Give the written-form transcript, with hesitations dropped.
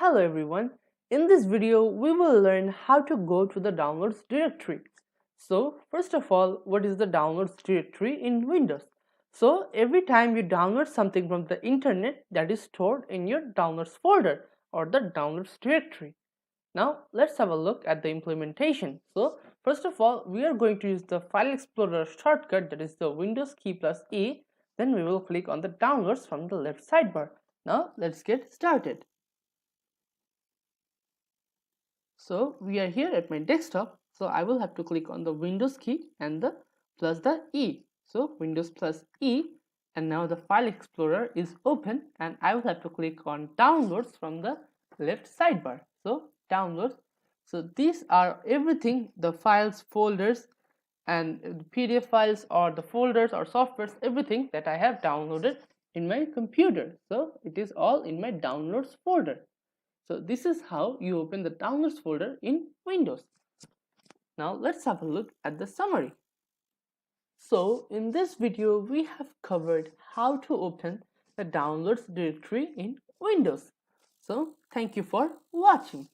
Hello everyone, in this video we will learn how to go to the downloads directory. So first of all, what is the downloads directory in Windows? So every time you download something from the internet, that is stored in your downloads folder or the downloads directory. Now let's have a look at the implementation. So first of all, we are going to use the File Explorer shortcut, that is the Windows key plus E. Then we will click on the downloads from the left sidebar. Now let's get started. So we are here at my desktop, so I will have to click on the Windows key and the plus the E. So Windows plus E, and now the File Explorer is open and I will have to click on Downloads from the left sidebar. So Downloads. So these are everything, the files, folders and the PDF files or the folders or softwares, everything that I have downloaded in my computer. So it is all in my Downloads folder. So this is how you open the downloads folder in Windows. Now let's have a look at the summary. So in this video we have covered how to open the downloads directory in Windows. So thank you for watching.